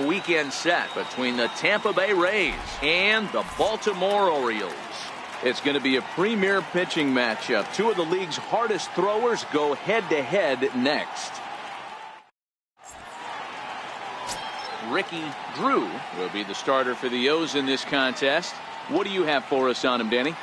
Weekend set between the Tampa Bay Rays and the Baltimore Orioles. It's going to be a premier pitching matchup. Two of the league's hardest throwers go head-to-head next. Ricky Drew will be the starter for the O's in this contest. What do you have for us on him, Danny?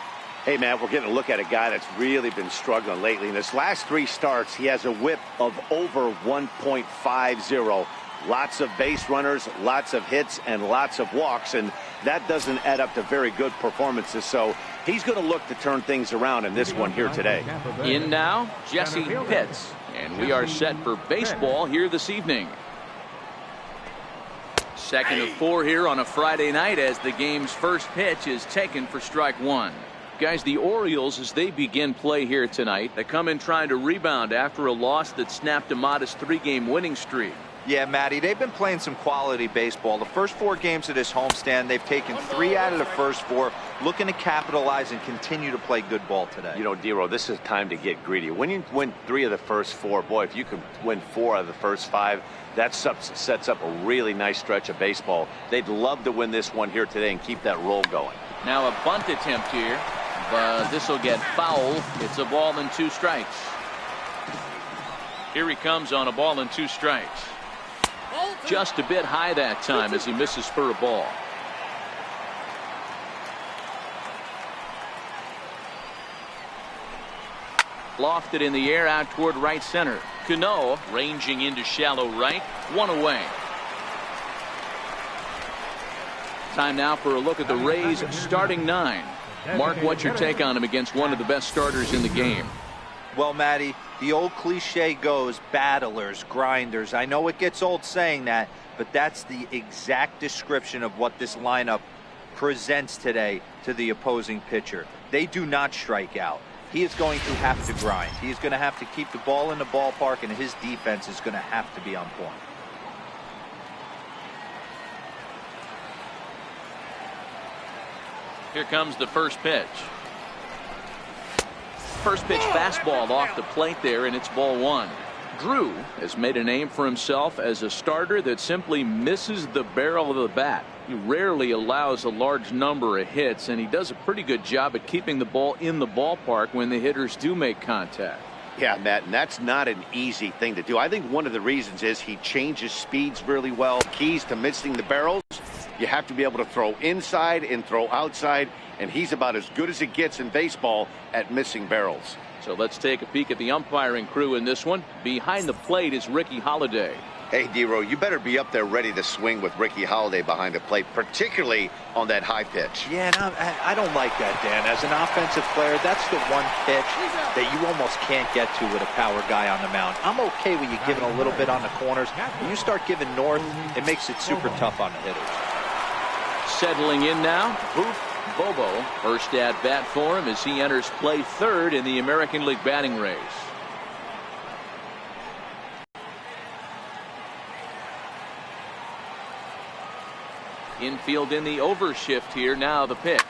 Hey, man, we're getting a look at a guy that's really been struggling lately. In his last 3 starts, he has a whip of over 1.50. Lots of base runners, lots of hits, and lots of walks, and that doesn't add up to very good performances. So he's going to look to turn things around in this one here today. In now, Jesse Pitts, and we are set for baseball here this evening. Second of 4 here on a Friday night as the game's first pitch is taken for strike 1. Guys, the Orioles, as they begin play here tonight, they come in trying to rebound after a loss that snapped a modest 3-game winning streak. Yeah, Matty, they've been playing some quality baseball. The first 4 games of this homestand, they've taken 3 out of the first 4, looking to capitalize and continue to play good ball today. You know, Dero, this is time to get greedy. When you win 3 of the first 4, boy, if you can win 4 out of the first 5, that sets up a really nice stretch of baseball. They'd love to win this one here today and keep that roll going. Now a bunt attempt here, but this will get foul. It's a ball and 2 strikes. Here he comes on a ball and 2 strikes. Just a bit high that time as he misses for a ball. Lofted in the air out toward right center. Cano ranging into shallow right. 1 away. Time now for a look at the Rays starting 9. Mark, what's your take on him against one of the best starters in the game? Well, Matty, the old cliche goes battlers, grinders. I know it gets old saying that, but that's the exact description of what this lineup presents today to the opposing pitcher. They do not strike out. He is going to have to grind. He is going to have to keep the ball in the ballpark, and his defense is going to have to be on point. Here comes the first pitch. First pitch fastball off the plate there, and it's ball 1. Drew has made a name for himself as a starter that simply misses the barrel of the bat. He rarely allows a large number of hits, and he does a pretty good job at keeping the ball in the ballpark when the hitters do make contact. Yeah, Matt, and that's not an easy thing to do. I think one of the reasons is he changes speeds really well. Keys to missing the barrels, you have to be able to throw inside and throw outside, and he's about as good as it gets in baseball at missing barrels. So let's take a peek at the umpiring crew in this one. Behind the plate is Ricky Holiday. Hey, Dero, you better be up there ready to swing with Ricky Holiday behind the plate, particularly on that high pitch. Yeah, and I don't like that, Dan. As an offensive player, that's the one pitch that you almost can't get to with a power guy on the mound. I'm okay with you giving a little bit on the corners. When you start giving north, it makes it super tough on the hitters. Settling in now, Booth Bobo. First at bat for him as he enters play 3rd in the American League batting race. Infield in the overshift here. Now the pitch.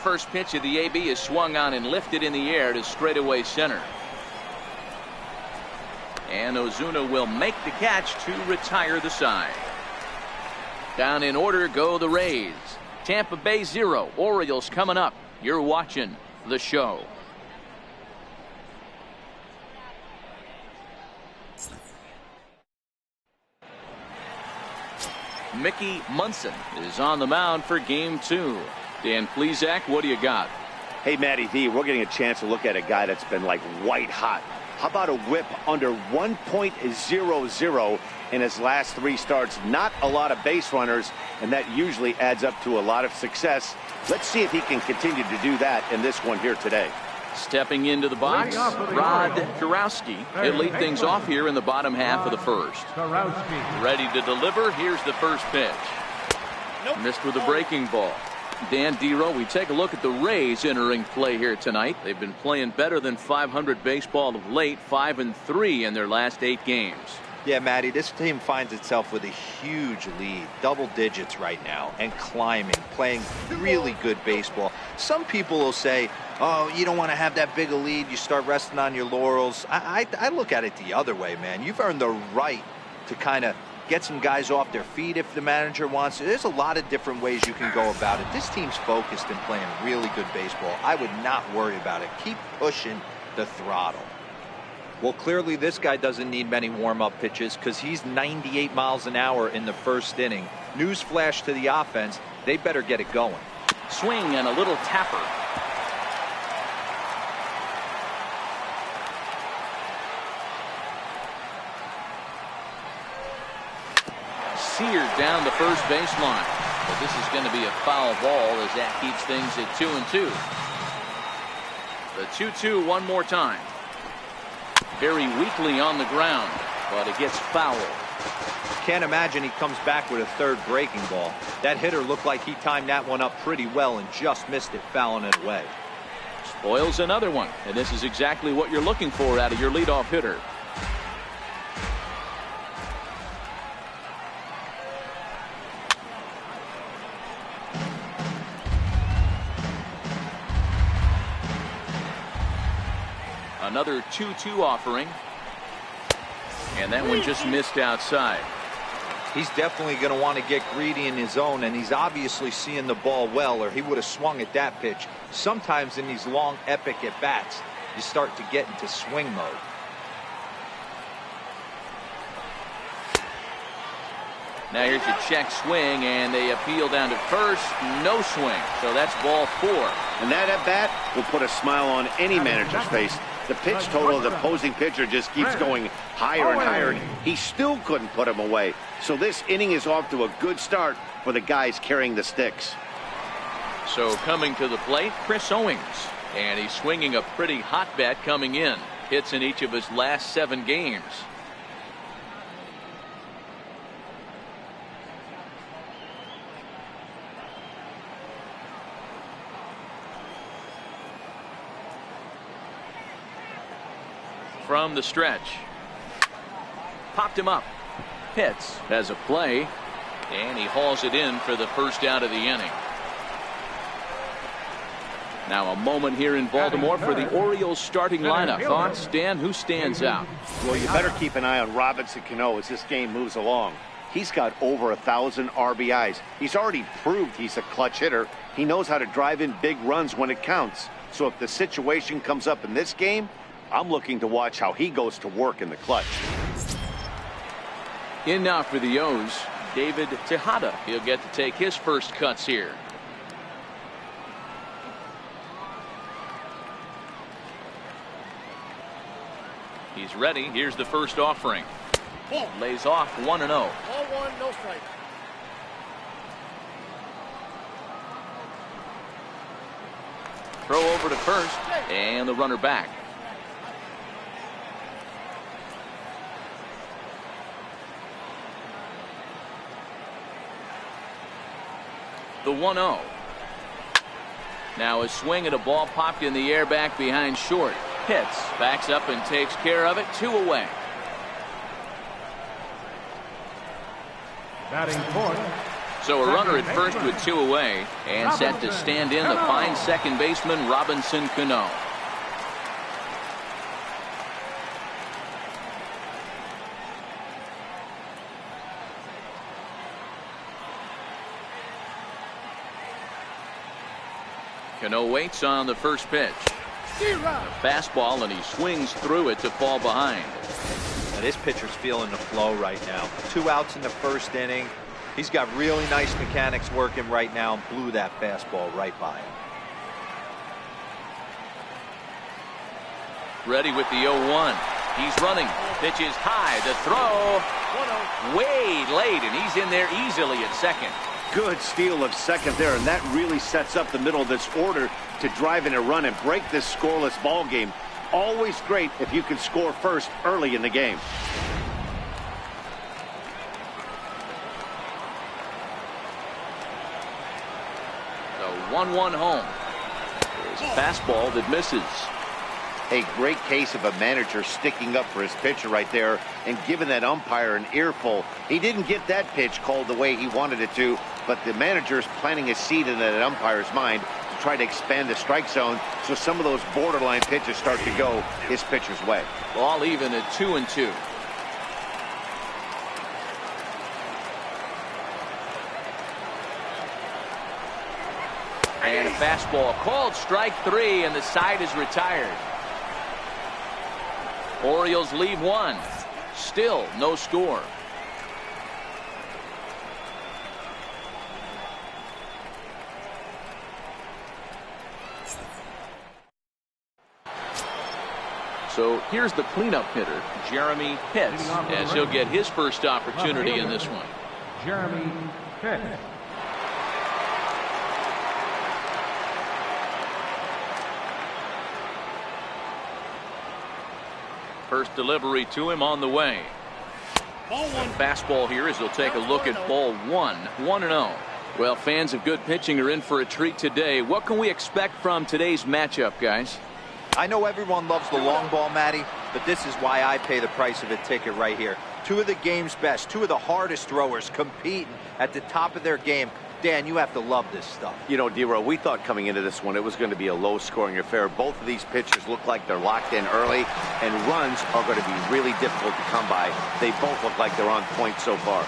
First pitch of the AB is swung on and lifted in the air to straightaway center. And Ozuna will make the catch to retire the side. Down in order go the Rays. Tampa Bay 0. Orioles coming up. You're watching the show. Mickey Munson is on the mound for game 2. Dan Plesac, what do you got? Hey, Matty V, we're getting a chance to look at a guy that's been like white hot. How about a whip under 1.00 in his last 3 starts? Not a lot of base runners, and that usually adds up to a lot of success. Let's see if he can continue to do that in this one here today. Stepping into the box, Rod Kurowski. He'll lead things off here in the bottom half of the first. Ready to deliver. Here's the first pitch. Missed with a breaking ball. Dan, Dero, we take a look at the Rays entering play here tonight. They've been playing better than .500 baseball of late, 5-3 in their last 8 games. Yeah, Matty, this team finds itself with a huge lead, double digits right now, and climbing, playing really good baseball. Some people will say, oh, you don't want to have that big a lead, you start resting on your laurels. I look at it the other way, man. You've earned the right to kind of get some guys off their feet if the manager wants to. There's a lot of different ways you can go about it. This team's focused and playing really good baseball. I would not worry about it. Keep pushing the throttle. Well, clearly this guy doesn't need many warm-up pitches because he's 98 miles an hour in the first inning. Newsflash to the offense, they better get it going. Swing and a little tapper. Seared down the first baseline. But this is going to be a foul ball as that keeps things at 2-2. The 2-2 one more time. Very weakly on the ground, but it gets fouled. Can't imagine he comes back with a third breaking ball. That hitter looked like he timed that one up pretty well and just missed it, fouling it away. Spoils another one, and this is exactly what you're looking for out of your leadoff hitter. Another 2-2 offering. And that one just missed outside. He's definitely going to want to get greedy in his zone, and he's obviously seeing the ball well, or he would have swung at that pitch. Sometimes in these long, epic at-bats, you start to get into swing mode. Now here's your check swing, and they appeal down to first. No swing, so that's ball 4. And that at-bat will put a smile on any manager's face. The pitch total of the opposing pitcher just keeps going higher and higher. He still couldn't put him away. So this inning is off to a good start for the guys carrying the sticks. So coming to the plate, Chris Owings. And he's swinging a pretty hot bat coming in. Hits in each of his last 7 games. From the stretch. Popped him up. Hits as a play. And he hauls it in for the first out of the inning. Now a moment here in Baltimore for the Orioles starting lineup. Thoughts, Dan? Who stands out? Well, you better keep an eye on Robinson Cano as this game moves along. He's got over 1,000 RBIs. He's already proved he's a clutch hitter. He knows how to drive in big runs when it counts. So if the situation comes up in this game, I'm looking to watch how he goes to work in the clutch. In now for the O's, David Tejada. He'll get to take his first cuts here. He's ready. Here's the first offering. Lays off 1-0. Ball 1, no strike. Throw over to first, and the runner back. The 1-0. Now a swing at a ball popped in the air back behind short. Hits, backs up and takes care of it. 2 away. Batting fourth. So a runner at first with 2 away, and set to stand in the fine second baseman Robinson Cano. Cano waits on the first pitch. A fastball, and he swings through it to fall behind. Now this pitcher's feeling the flow right now. 2 outs in the first inning. He's got really nice mechanics working right now and blew that fastball right by him. Ready with the 0-1. He's running. Pitch is high. The throw. Way late, and he's in there easily at second. Good steal of second there, and that really sets up the middle of this order to drive in a run and break this scoreless ball game. Always great if you can score first early in the game. The 1-1 home. There's a fastball that misses. A great case of a manager sticking up for his pitcher right there and giving that umpire an earful. He didn't get that pitch called the way he wanted it to, but the manager's planting a seed in that umpire's mind to try to expand the strike zone so some of those borderline pitches start to go his pitcher's way. Ball even at 2-2. And a fastball called strike 3, and the side is retired. Orioles leave one. Still no score. So here's the cleanup hitter, Jeremy Pitts, as he'll get his first opportunity in this one. Jeremy Pitts. First delivery to him on the way. Ball one. Fastball here as he'll take a look at ball 1. 1-0. Well, fans of good pitching are in for a treat today. What can we expect from today's matchup, guys? I know everyone loves the long ball, Matty, but this is why I pay the price of a ticket right here. Two of the game's best, two of the hardest throwers competing at the top of their game. Dan, you have to love this stuff. You know, D-Row, we thought coming into this one it was going to be a low-scoring affair. Both of these pitchers look like they're locked in early, and runs are going to be really difficult to come by. They both look like they're on point so far.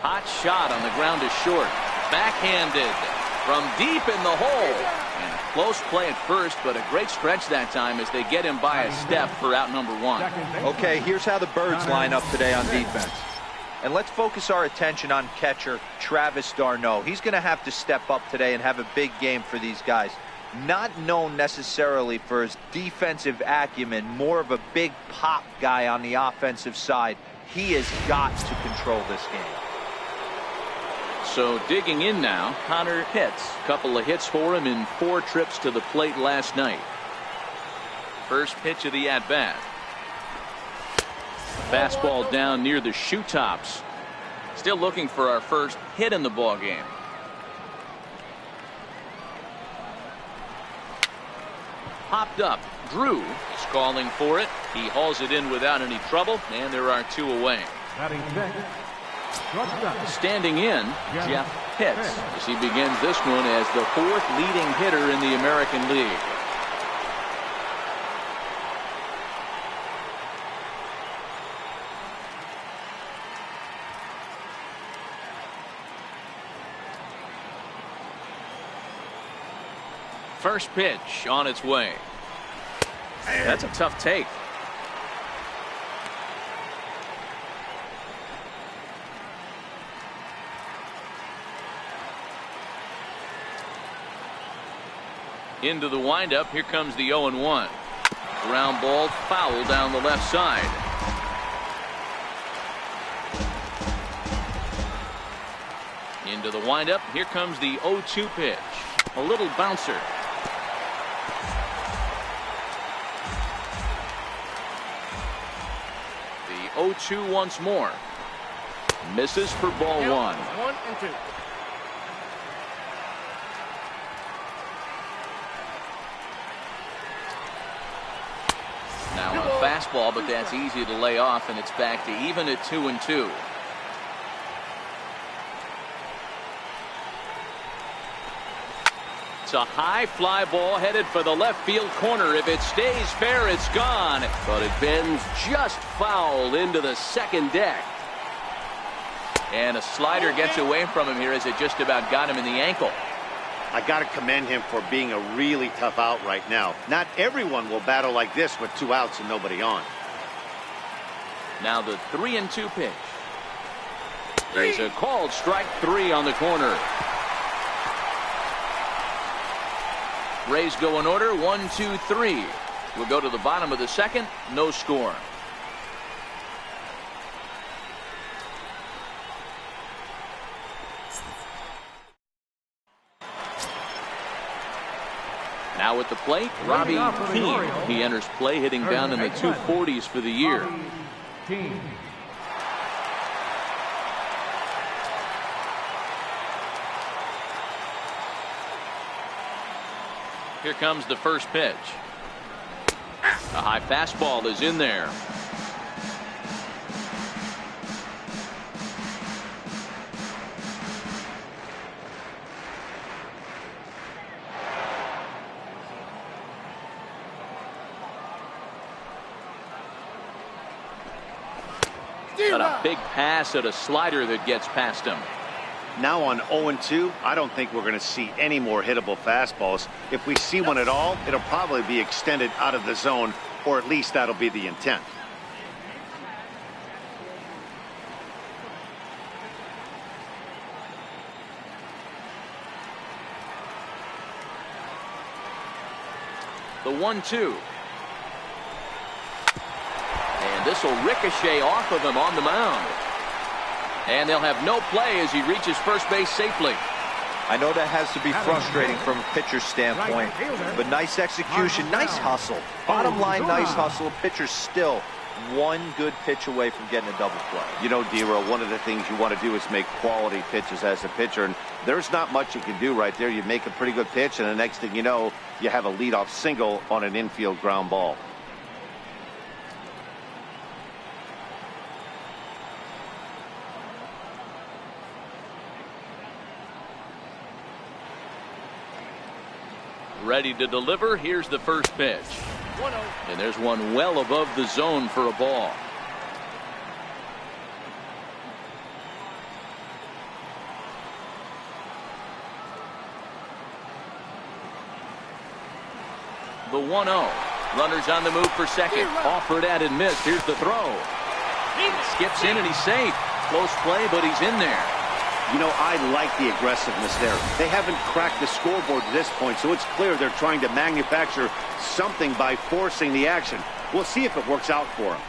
Hot shot on the ground is short. Backhanded from deep in the hole. And close play at first, but a great stretch that time as they get him by a step for out number 1. Okay, here's how the Birds line up today on defense. And let's focus our attention on catcher Travis d'Arnaud. He's going to have to step up today and have a big game for these guys. Not known necessarily for his defensive acumen, more of a big pop guy on the offensive side. He has got to control this game. So digging in now, Connor Pitts. Couple of hits for him in 4 trips to the plate last night. First pitch of the at-bat. Fastball down near the shoe tops. Still looking for our first hit in the ball game. Popped up. Drew is calling for it. He hauls it in without any trouble, and there are 2 away. Standing in, Jeff Pitts, as he begins this one as the 4th leading hitter in the American League. First pitch on its way. That's a tough take. Into the windup. Here comes the 0-1. Ground ball foul down the left side. Into the windup. Here comes the 0-2 pitch. A little bouncer. The 0-2 once more. Misses for ball 1. 1 and 2. Now a fastball, but that's easy to lay off, and it's back to even at 2-2. It's a high fly ball headed for the left field corner. If it stays fair, it's gone, but it bends just foul into the second deck. And a slider gets away from him here as it just about got him in the ankle. I got to commend him for being a really tough out right now. Not everyone will battle like this with 2 outs and nobody on. Now the 3-2 pitch. There's a called strike 3 on the corner. Rays go in order 1, 2, 3. We'll go to the bottom of the second. No score. Now at the plate, Robbie Keane. He enters play hitting down in the 240s for the year. Here comes the first pitch. A high fastball is in there. Got a big pass at a slider that gets past him. Now on 0-2, I don't think we're going to see any more hittable fastballs. If we see one at all, it'll probably be extended out of the zone, or at least that'll be the intent. The 1-2. And this will ricochet off of him on the mound. And they'll have no play as he reaches first base safely. I know that has to be frustrating from a pitcher's standpoint, but nice execution, nice hustle. Bottom line, nice hustle. Pitcher's still one good pitch away from getting a double play. You know, D-Roll, one of the things you want to do is make quality pitches as a pitcher, and there's not much you can do right there. You make a pretty good pitch, and the next thing you know, you have a leadoff single on an infield ground ball. Ready to deliver. Here's the first pitch. 1-0. And there's one well above the zone for a ball. The 1-0. Runners on the move for second. Offered at and missed. Here's the throw. Skips in and he's safe. Close play, but he's in there. You know, I like the aggressiveness there. They haven't cracked the scoreboard to this point, so it's clear they're trying to manufacture something by forcing the action. We'll see if it works out for them.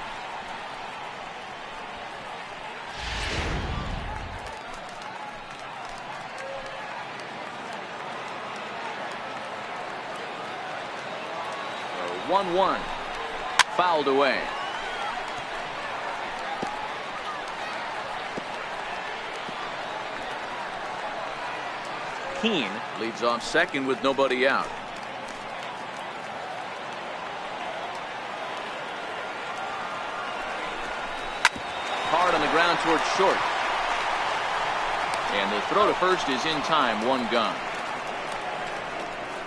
The 1-1. Fouled away. Keene leads off second with nobody out. Hard on the ground towards short. And the throw to first is in time. One gone.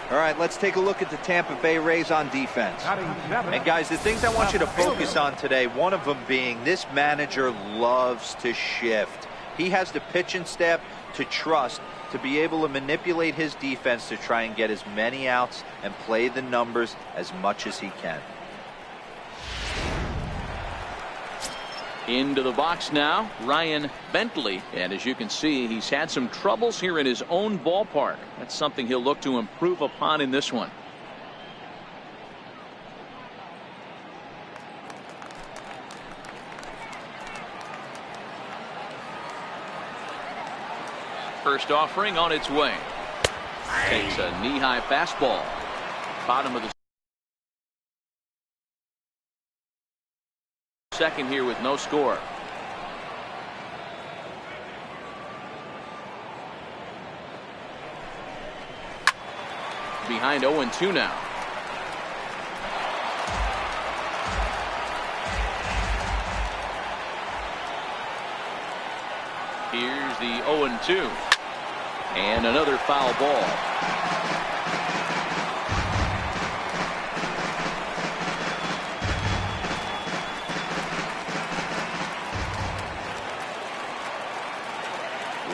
All right, let's take a look at the Tampa Bay Rays on defense. And guys, the things I want you to focus on today, one of them being this manager loves to shift. He has the pitching staff to trust to be able to manipulate his defense to try and get as many outs and play the numbers as much as he can. Into the box now, Ryan Bentley. And as you can see, he's had some troubles here in his own ballpark. That's something he'll look to improve upon in this one. First offering on its way. Takes a knee-high fastball. Bottom of the second here with no score. Behind 0-2 now. Here's the 0-2. And another foul ball.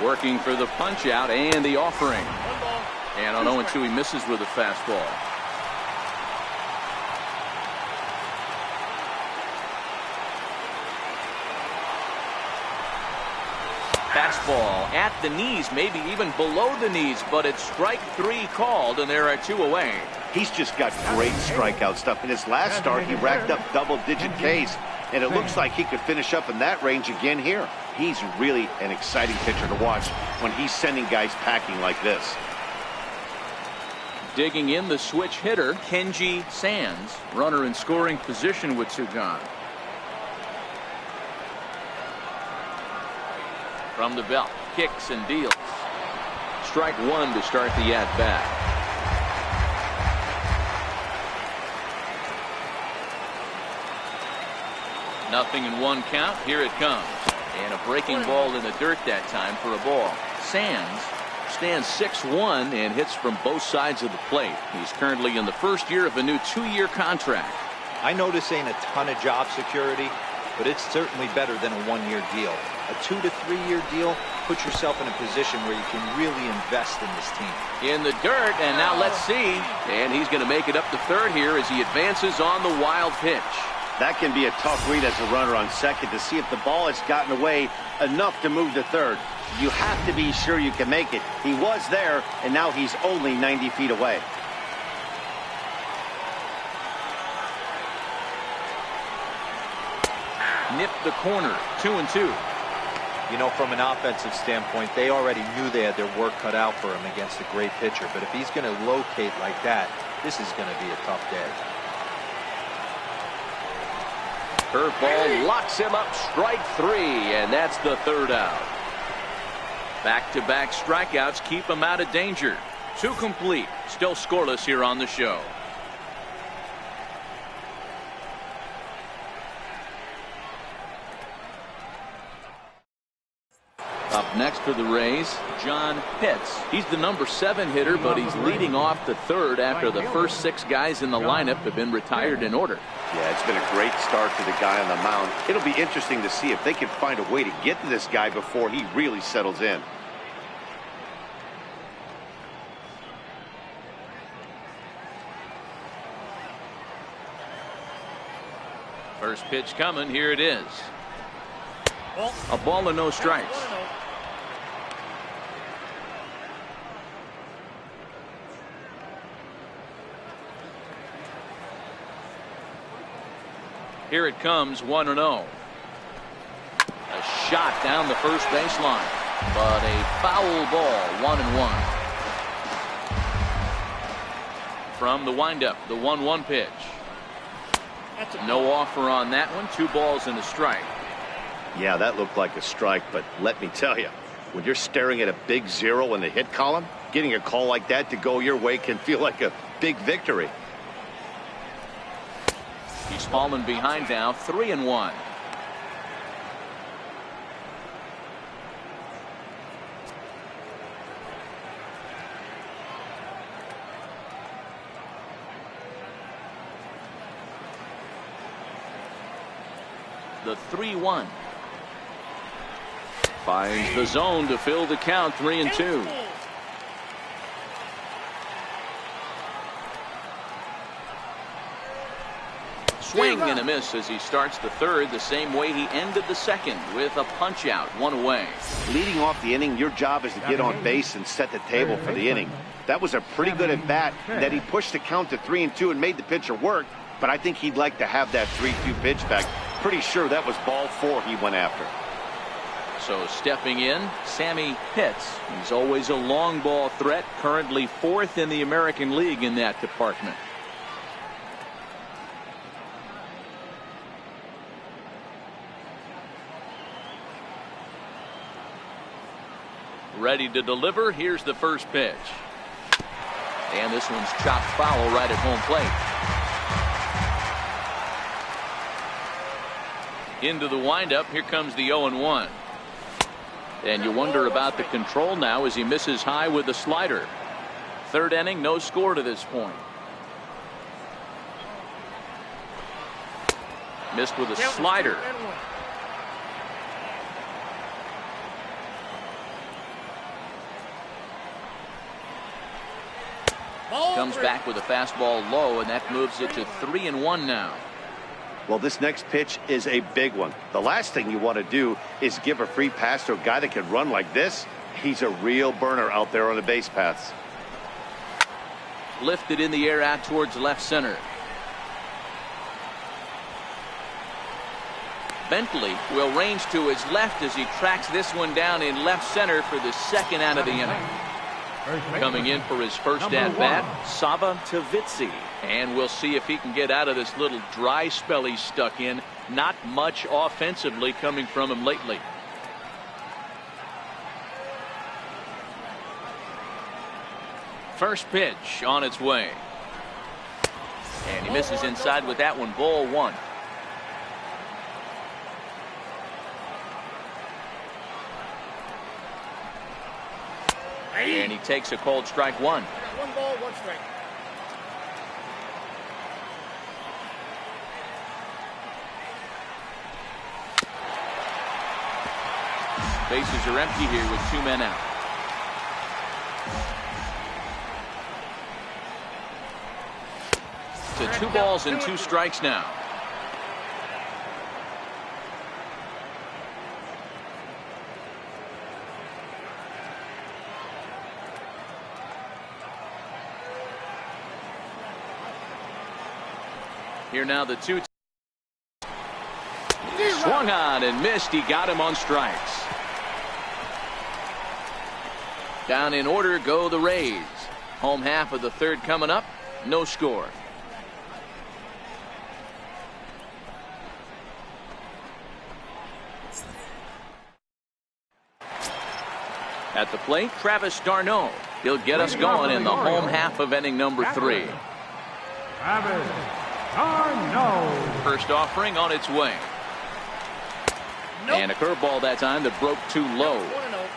Working for the punch out and the offering. And on 0-2 he misses with a fastball. Fastball at the knees, maybe even below the knees, but it's strike three called, and there are two away. He's just got great strikeout stuff. In his last start, he racked up double-digit Ks, and it looks like he could finish up in that range again here. He's really an exciting pitcher to watch when he's sending guys packing like this. Digging in the switch hitter, Kenji Sands. Runner in scoring position with two gone. From the belt, kicks and deals. Strike one to start the at-bat. Nothing in one count. Here it comes. And a breaking ball in the dirt that time for a ball. Sands stands 6'1" and hits from both sides of the plate. He's currently in the first year of a new 2-year contract. I know this ain't a ton of job security, but it's certainly better than a 1-year deal. A 2 to 3 year deal puts yourself in a position where you can really invest in this team. In the dirt, and now let's see. And he's going to make it up to third here as he advances on the wild pitch. That can be a tough read as a runner on second to see if the ball has gotten away enough to move to third. You have to be sure you can make it. He was there, and now he's only 90 feet away. Nipped the corner, 2-2. You know, from an offensive standpoint, they already knew they had their work cut out for him against a great pitcher. But if he's going to locate like that, this is going to be a tough day. Curveball locks him up, strike 3, and that's the third out. Back-to-back strikeouts keep him out of danger. 2 complete, still scoreless here on the show. Up next for the Rays, John Pitts. He's the number 7 hitter, but he's leading off the third after the first 6 guys in the lineup have been retired in order. Yeah, it's been a great start to the guy on the mound. It'll be interesting to see if they can find a way to get to this guy before he really settles in. First pitch coming, here it is. A ball and no strikes. Here it comes, 1-0. A shot down the first baseline, but a foul ball, 1-1. From the windup, the 1-1 pitch. No offer on that one. 2 balls and a strike. Yeah, that looked like a strike, but let me tell you, when you're staring at a big 0 in the hit column, getting a call like that to go your way can feel like a big victory. He's fallen behind now, 3-1. The 3-1. Finds the zone to fill the count, 3-2. Swing and a miss as he starts the third the same way he ended the second, with a punch out, 1 away. Leading off the inning, your job is to get on base and set the table for the inning. That was a pretty good at bat that he pushed the count to 3-2 and made the pitcher work, but I think he'd like to have that 3-2 pitch back. Pretty sure that was ball 4 he went after. So stepping in, Sammy Pitts. He's always a long ball threat, currently 4th in the American League in that department. Ready to deliver. Here's the first pitch. And this one's chopped foul right at home plate. Into the windup. Here comes the 0-1. And you wonder about the control now as he misses high with the slider. Third inning, no score to this point. Missed with a slider. Comes back with a fastball low, and that moves it to 3-1 now. Well, this next pitch is a big one. The last thing you want to do is give a free pass to a guy that can run like this. He's a real burner out there on the base paths. Lifted in the air out towards left center. Bentley will range to his left as he tracks this one down in left center for the second out of the inning. Coming in for his first at-bat, Sava Tavitsi. And we'll see if he can get out of this little dry spell he's stuck in. Not much offensively coming from him lately. First pitch on its way. And he misses inside with that one, ball 1. And he takes a cold strike 1. 1 ball, 1 strike. Bases are empty here with 2 men out. To 2 balls and 2 strikes now. Here now the 2. Swung on and missed. He got him on strikes. Down in order go the Rays. Home half of the 3rd coming up. No score. At the plate, Travis d'Arnaud. He'll get us going in the home half of inning number 3. Travis d'Arnaud. First offering on its way. Nope. And a curveball that time that broke too low. 1-0.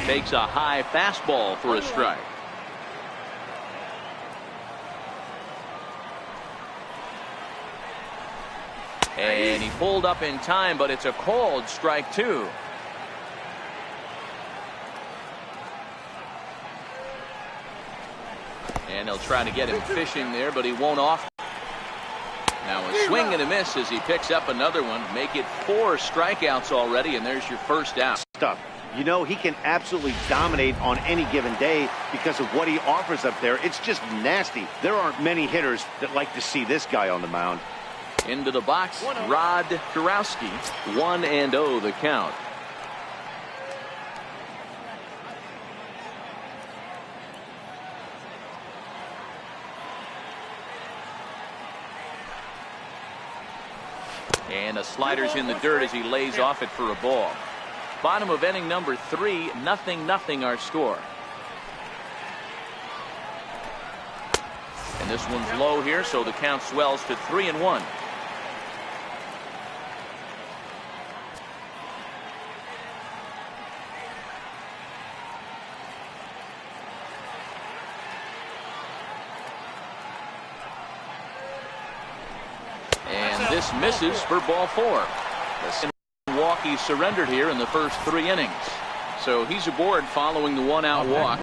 Takes a high fastball for a strike. And he pulled up in time, but it's a called strike 2. And they'll try to get him fishing there, but he won't off. Now a swing and a miss as he picks up another one. Make it 4 strikeouts already, and there's your first out. Stuff. You know, he can absolutely dominate on any given day because of what he offers up there. It's just nasty. There aren't many hitters that like to see this guy on the mound. Into the box, Rod Jarowski. 1-0 the count. And a slider's in the dirt as he lays off it for a ball. Bottom of inning number 3, 0-0 our score. And this one's low here, so the count swells to 3-1. And this misses for ball 4. Milwaukee surrendered here in the first 3 innings. So he's aboard following the 1-out walk.